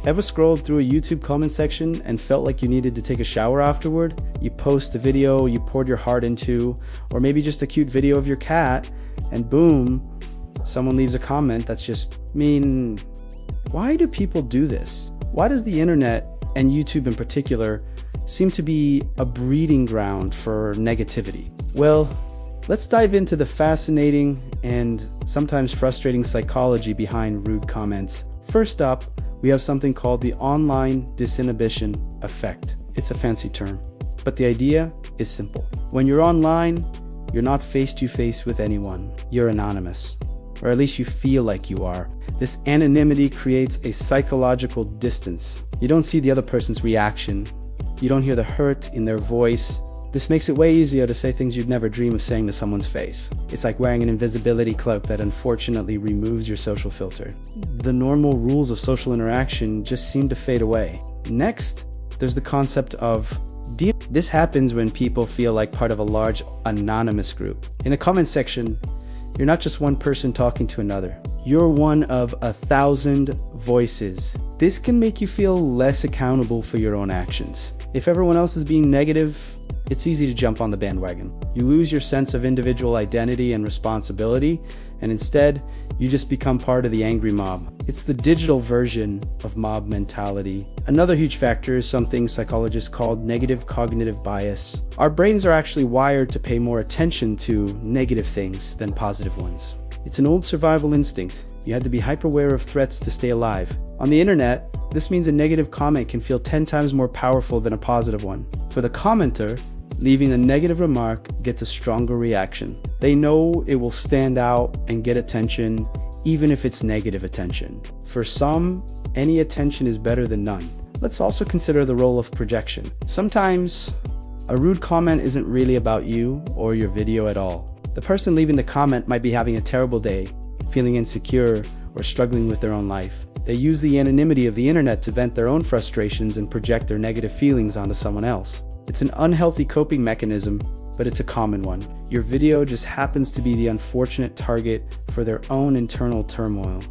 Ever scrolled through a YouTube comment section and felt like you needed to take a shower afterward? You post a video you poured your heart into, or maybe just a cute video of your cat, and boom, someone leaves a comment that's just mean. Why do people do this? Why does the internet, and YouTube in particular, seem to be a breeding ground for negativity? Well, let's dive into the fascinating and sometimes frustrating psychology behind rude comments. First up, we have something called the online disinhibition effect. It's a fancy term, but the idea is simple. When you're online, you're not face to face with anyone. You're anonymous, or at least you feel like you are. This anonymity creates a psychological distance. You don't see the other person's reaction. You don't hear the hurt in their voice. This makes it way easier to say things you'd never dream of saying to someone's face. It's like wearing an invisibility cloak that unfortunately removes your social filter. The normal rules of social interaction just seem to fade away. Next, there's the concept of this happens when people feel like part of a large anonymous group. In a comment section, you're not just one person talking to another. You're one of 1,000 voices. This can make you feel less accountable for your own actions. If everyone else is being negative, it's easy to jump on the bandwagon. You lose your sense of individual identity and responsibility, and instead, you just become part of the angry mob. It's the digital version of mob mentality. Another huge factor is something psychologists call negative cognitive bias. Our brains are actually wired to pay more attention to negative things than positive ones. It's an old survival instinct. You had to be hyper-aware of threats to stay alive. On the internet, this means a negative comment can feel 10 times more powerful than a positive one. For the commenter, leaving a negative remark gets a stronger reaction. They know it will stand out and get attention, even if it's negative attention. For some, any attention is better than none. Let's also consider the role of projection. Sometimes, a rude comment isn't really about you or your video at all. The person leaving the comment might be having a terrible day, feeling insecure, or struggling with their own life. They use the anonymity of the internet to vent their own frustrations and project their negative feelings onto someone else. It's an unhealthy coping mechanism, but it's a common one. Your video just happens to be the unfortunate target for their own internal turmoil.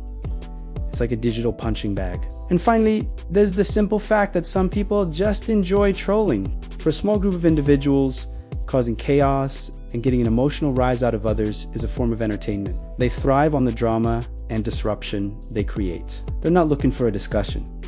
It's like a digital punching bag. And finally, there's the simple fact that some people just enjoy trolling. For a small group of individuals, causing chaos and getting an emotional rise out of others is a form of entertainment. They thrive on the drama and disruption they create. They're not looking for a discussion.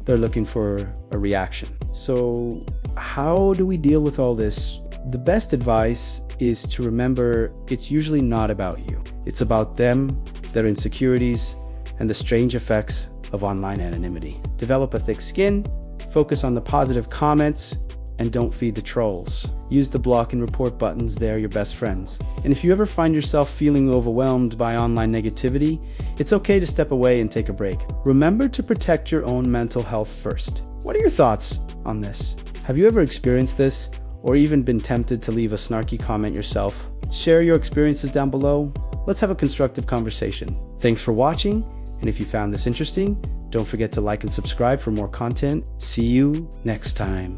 They're looking for a reaction. So how do we deal with all this? The best advice is to remember it's usually not about you. It's about them, their insecurities, and the strange effects of online anonymity. Develop a thick skin, focus on the positive comments, and don't feed the trolls. Use the block and report buttons, they're your best friends. And if you ever find yourself feeling overwhelmed by online negativity, it's okay to step away and take a break. Remember to protect your own mental health first. What are your thoughts on this? Have you ever experienced this, or even been tempted to leave a snarky comment yourself? Share your experiences down below. Let's have a constructive conversation. Thanks for watching, and if you found this interesting, don't forget to like and subscribe for more content. See you next time.